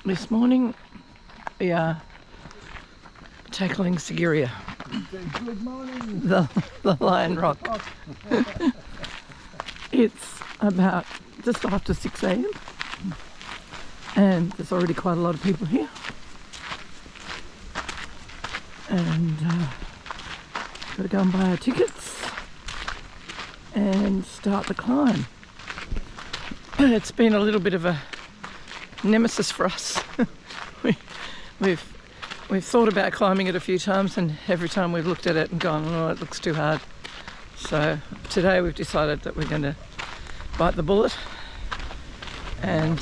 This morning we are tackling Sigiriya, Good morning. the Lion Rock. It's about just after 6 a.m. and there's already quite a lot of people here. And got to go and buy our tickets and start the climb. It's been a little bit of a nemesis for us. We've thought about climbing it a few times, and every time we've looked at it and gone, oh, it looks too hard. So today we've decided that we're going to bite the bullet and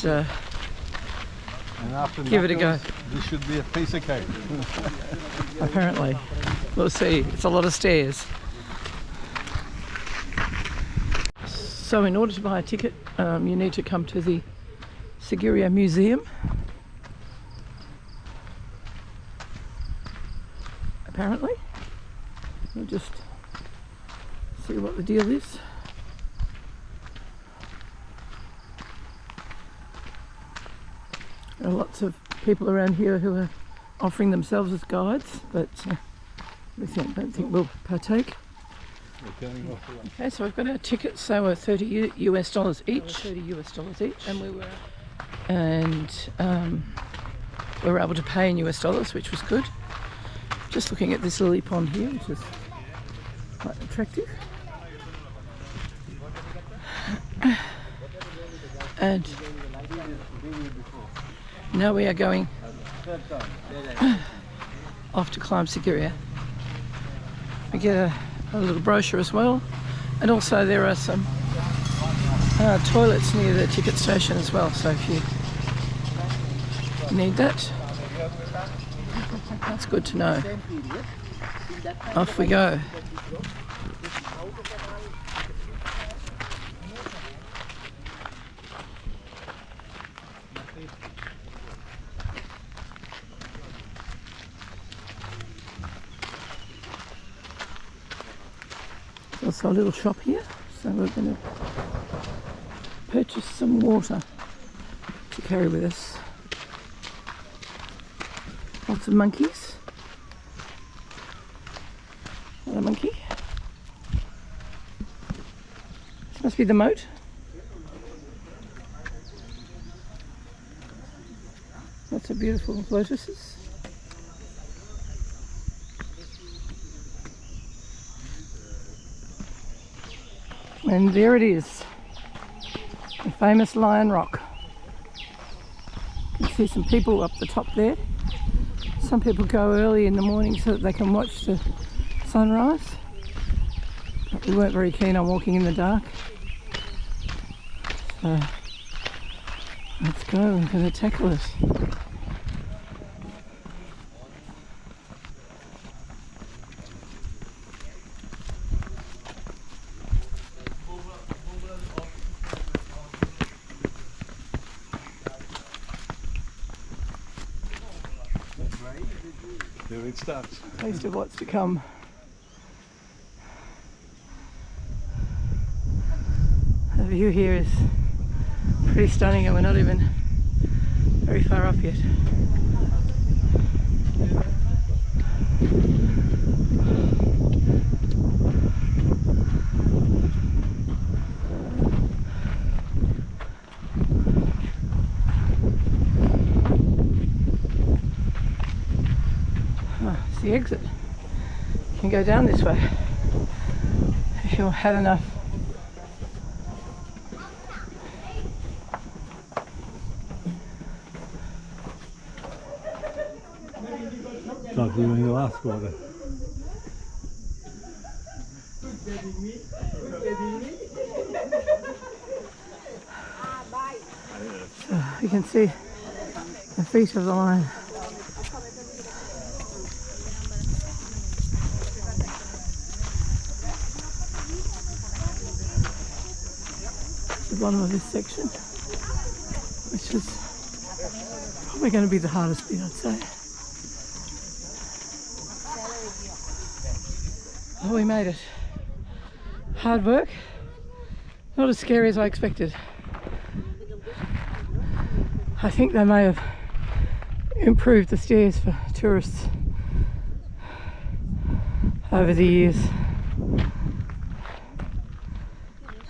after give it a go. This should be a piece of cake. Apparently. We'll see. It's a lot of stairs. So in order to buy a ticket, you need to come to the Sigiriya Museum. Apparently. We'll just see what the deal is. There are lots of people around here who are offering themselves as guides, but we don't think we'll partake. Okay, so we've got our tickets. They were $30 US each. And we were able to pay in US dollars, which was good. Just looking at this lily pond here, which is quite attractive. And now we are going off to climb Sigiriya. We get a little brochure as well, and also there are some toilets near the ticket station as well, so if you need that, that's good to know. Off we go. Also a little shop here, so we're going to purchase some water to carry with us. Lots of monkeys. Another monkey. This must be the moat. Lots of beautiful lotuses. And there it is, the famous Lion Rock. You can see some people up the top there. Some people go early in the morning so that they can watch the sunrise. But we weren't very keen on walking in the dark. So let's go, we're going to tackle it. There it starts. Taste of what's to come. The view here is pretty stunning, and we're not even very far up yet. The exit. You can go down this way if you've had enough. It's like doing the last water. So you can see the feet of the lion. The bottom of this section, which is probably going to be the hardest bit, I'd say. Oh, we made it. Hard work, not as scary as I expected. I think they may have improved the stairs for tourists over the years.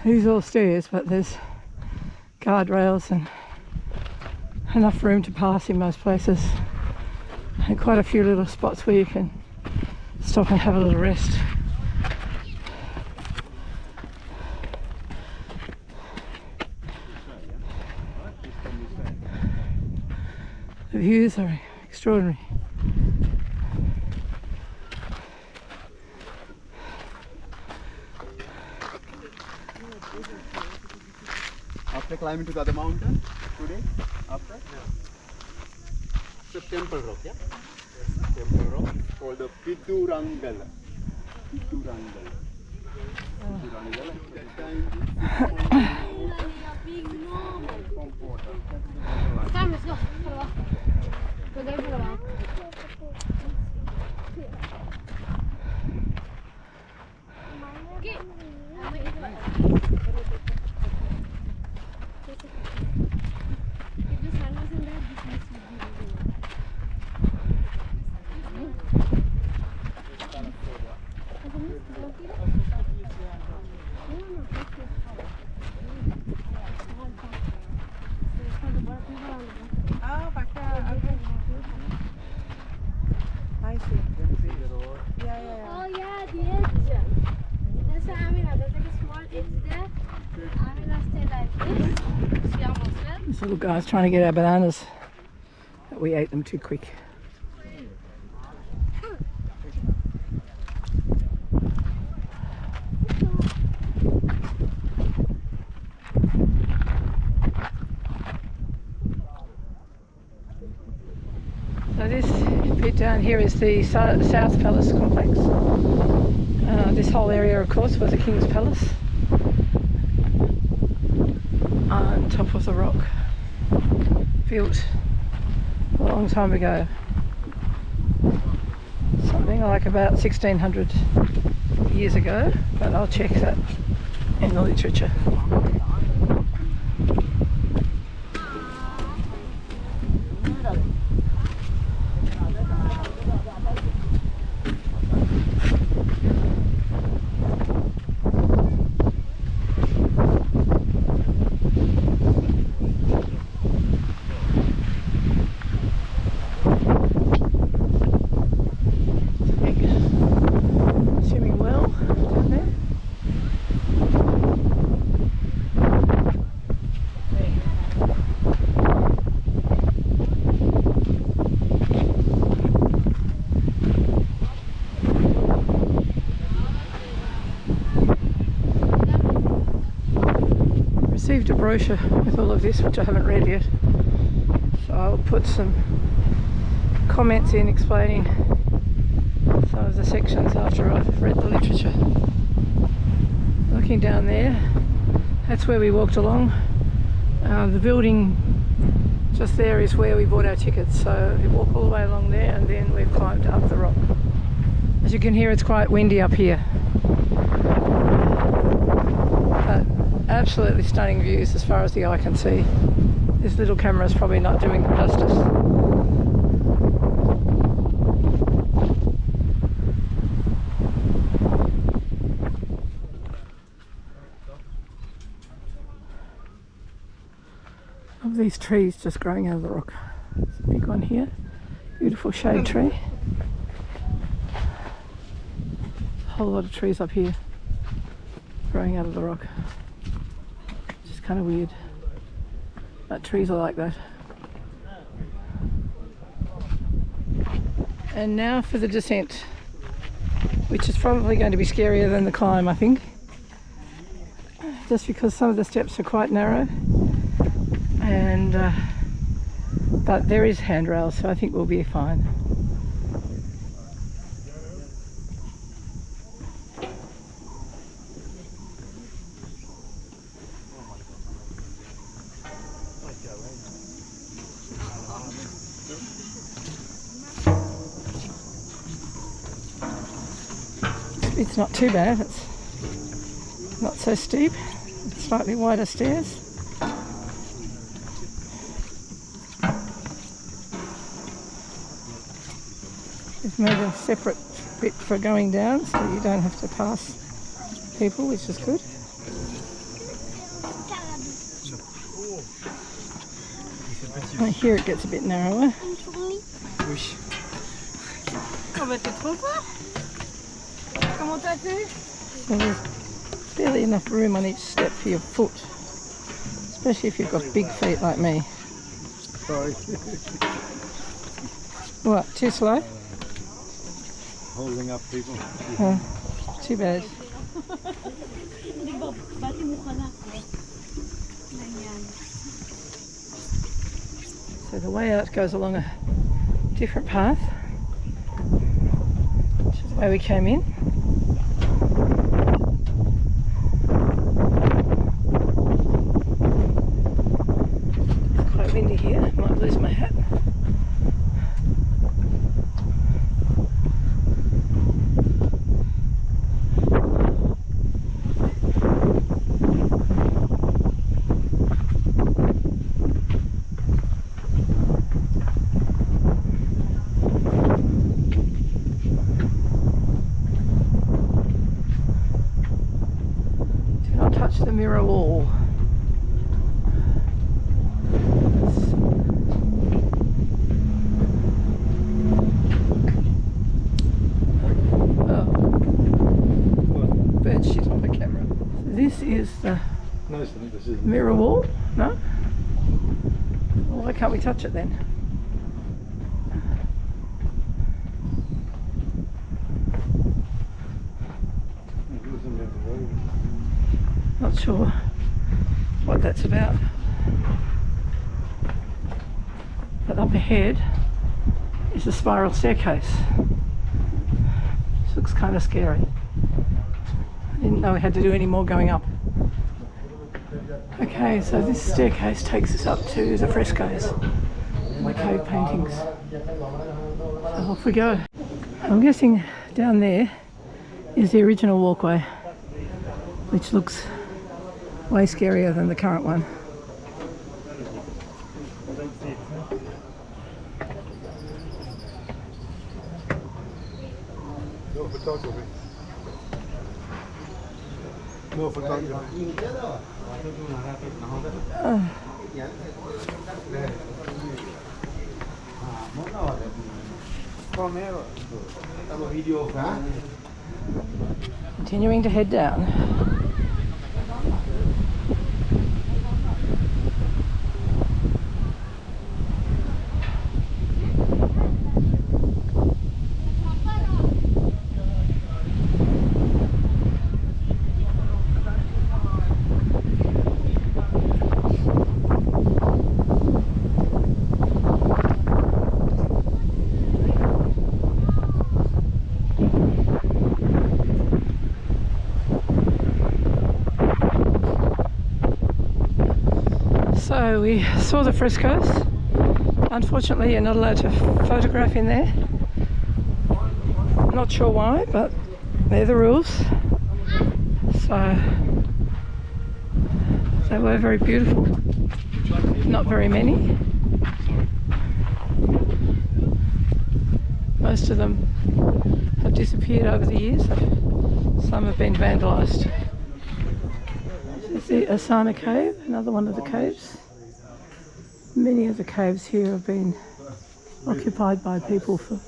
These are all stairs, but there's guardrails and enough room to pass in most places, and quite a few little spots where you can stop and have a little rest. The views are extraordinary. After climbing to the other mountain today, after? It's a temple rock, yeah? Yes, temple rock called the Pidurangala. Pidurangala. Come, let's go. Go there for a while. I see. Yeah. Oh yeah, the edge. That's why there's like a small edge there. Gonna stay like this. See almost well. This little guy's trying to get our bananas, but we ate them too quick. So this bit down here is the South Palace complex. This whole area, of course, was the King's Palace on top of the rock, built a long time ago, something like about 1600 years ago, but I'll check that in the literature. Swimming well down there. Received a brochure with all of this, which I haven't read yet, so I'll put some comments in explaining some of the sections after I've read the literature. Looking down there, that's where we walked along. The building just there is where we bought our tickets, so we walk all the way along there and then we've climbed up the rock. As you can hear, it's quite windy up here, but absolutely stunning views as far as the eye can see. This little camera is probably not doing it justice. Of these trees just growing out of the rock. There's a big one here, beautiful shade tree. A whole lot of trees up here growing out of the rock. Just kind of weird, but trees are like that. And now for the descent, which is probably going to be scarier than the climb, I think, just because some of the steps are quite narrow. And but there is handrails, so I think we'll be fine. It's not too bad, it's not so steep, it's slightly wider stairs. They've made a separate bit for going down so you don't have to pass people, which is good. Oh, here it gets a bit narrower. So there's barely enough room on each step for your foot, especially if you've got big feet like me. Sorry. What, too slow? Holding up people. Oh, too bad. So the way out goes along a different path, which is the way we came in. It's quite windy here, might lose my hat. Touch the mirror wall. Oh, bird shit on the camera. This is the No, this is mirror wall. No? Well, why can't we touch it then? Not sure what that's about. But up ahead is a spiral staircase. This looks kind of scary. I didn't know we had to do any more going up. Okay, so this staircase takes us up to the frescoes and the cave paintings. So off we go. I'm guessing down there is the original walkway, which looks way scarier than the current one. no photography. No photography. Continuing to head down. So we saw the frescoes. Unfortunately, you're not allowed to photograph in there. Not sure why, but they're the rules. So they were very beautiful. Not very many. Most of them have disappeared over the years. Some have been vandalised. This is the Asana Cave, another one of the caves. Many of the caves here have been occupied by people for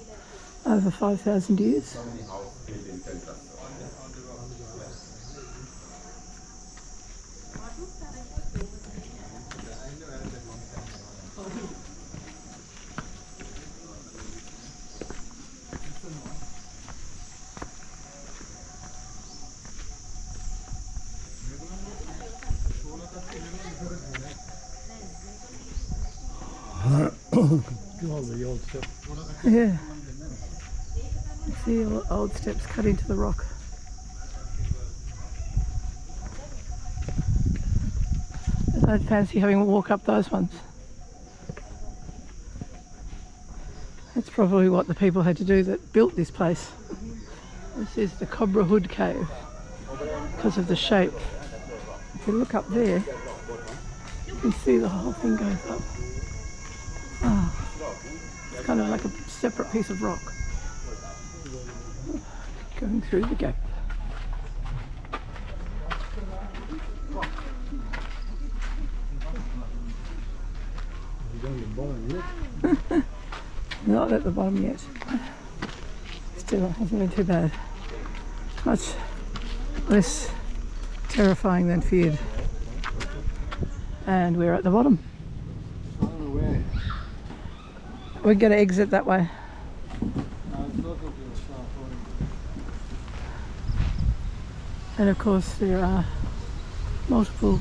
over 5,000 years. All the old stuff. Yeah. You see all the old steps cut into the rock. I'd fancy having a walk up those ones. That's probably what the people had to do that built this place. This is the Cobra Hood Cave because of the shape. If you look up there, you can see the whole thing goes up. Oh, it's kind of like a separate piece of rock. Going through the gap. You don't get bottom yet. Not at the bottom yet. Still hasn't been too bad. Much less terrifying than feared. And we're at the bottom. I don't know where. We're going to exit that way. And of course there are multiple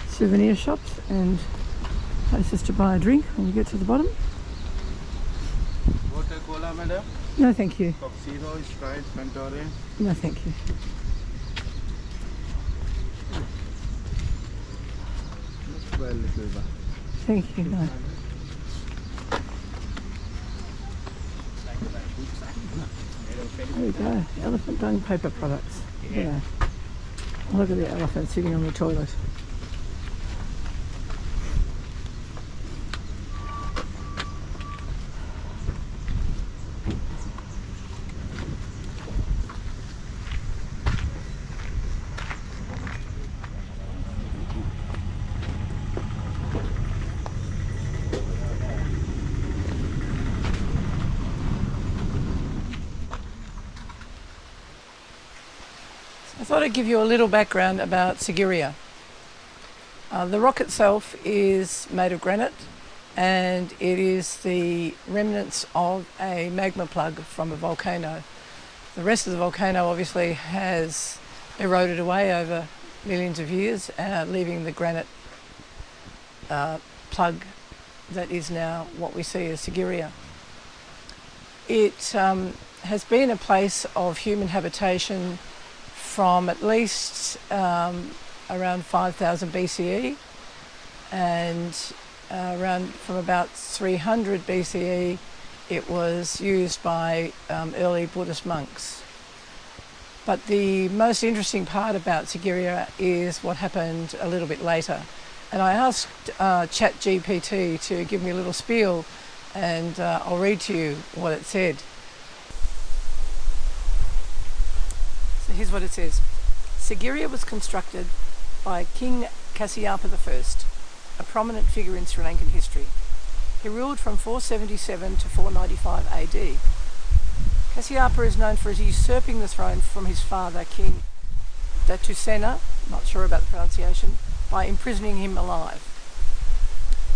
souvenir shops and places to buy a drink when you get to the bottom. Water cola, madam. No thank you. Coke Zero, Sprite, Fanta Orange. No thank you. Well, little bit. Thank you, no. There we go. Elephant dung paper products. Yeah. Look at the elephant sitting on the toilet. I thought I'd give you a little background about Sigiriya. The rock itself is made of granite and it is the remnants of a magma plug from a volcano. The rest of the volcano obviously has eroded away over millions of years, leaving the granite plug that is now what we see as Sigiriya. It has been a place of human habitation from at least around 5000 BCE, and from about 300 BCE it was used by early Buddhist monks. But the most interesting part about Sigiriya is what happened a little bit later. And I asked ChatGPT to give me a little spiel, and I'll read to you what it said. So here's what it says. Sigiriya was constructed by King Kasyapa I, a prominent figure in Sri Lankan history. He ruled from 477 to 495 AD. Kasyapa is known for usurping the throne from his father, King Datusena, not sure about the pronunciation, by imprisoning him alive.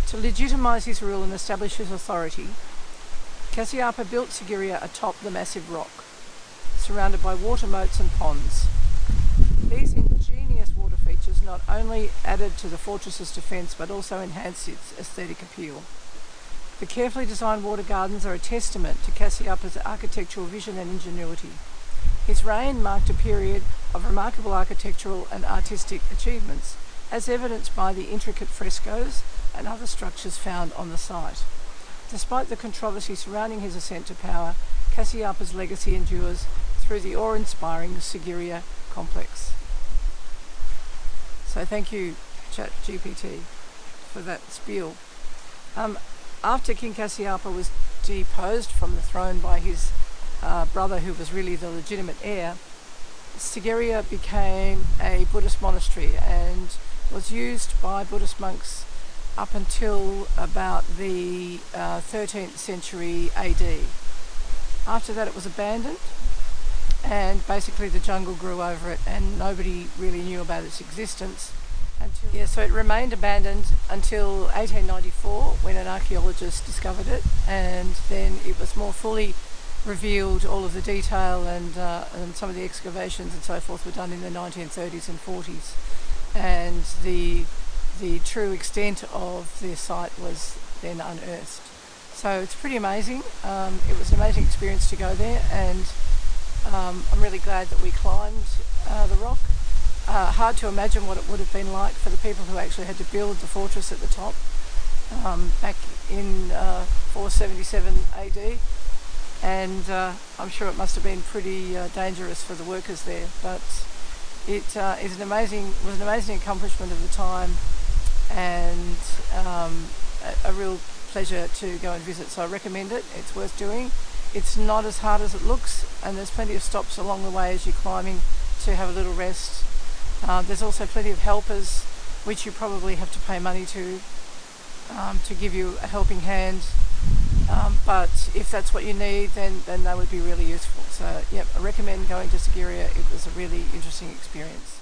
To legitimise his rule and establish his authority, Kasyapa built Sigiriya atop the massive rock, surrounded by water moats and ponds. These ingenious water features not only added to the fortress's defence but also enhanced its aesthetic appeal. The carefully designed water gardens are a testament to Kasyapa's architectural vision and ingenuity. His reign marked a period of remarkable architectural and artistic achievements, as evidenced by the intricate frescoes and other structures found on the site. Despite the controversy surrounding his ascent to power, Kasyapa's legacy endures through the awe-inspiring Sigiriya complex. So thank you, ChatGPT, for that spiel. After King Kasyapa was deposed from the throne by his brother, who was really the legitimate heir, Sigiriya became a Buddhist monastery and was used by Buddhist monks up until about the 13th century AD. After that it was abandoned, and basically the jungle grew over it and nobody really knew about its existence. So it remained abandoned until 1894 when an archaeologist discovered it, and then it was more fully revealed. All of the detail and some of the excavations and so forth were done in the 1930s and 40s, and the true extent of the site was then unearthed. So it's pretty amazing. It was an amazing experience to go there, and I'm really glad that we climbed the rock. Hard to imagine what it would have been like for the people who actually had to build the fortress at the top back in 477 AD, and I'm sure it must have been pretty dangerous for the workers there, but it was an amazing accomplishment of the time, and a real pleasure to go and visit. So I recommend it. It's worth doing. It's not as hard as it looks, and there's plenty of stops along the way as you're climbing to have a little rest. There's also plenty of helpers, which you probably have to pay money to give you a helping hand. But if that's what you need, then they would be really useful. So, yep, I recommend going to Sigiriya. It was a really interesting experience.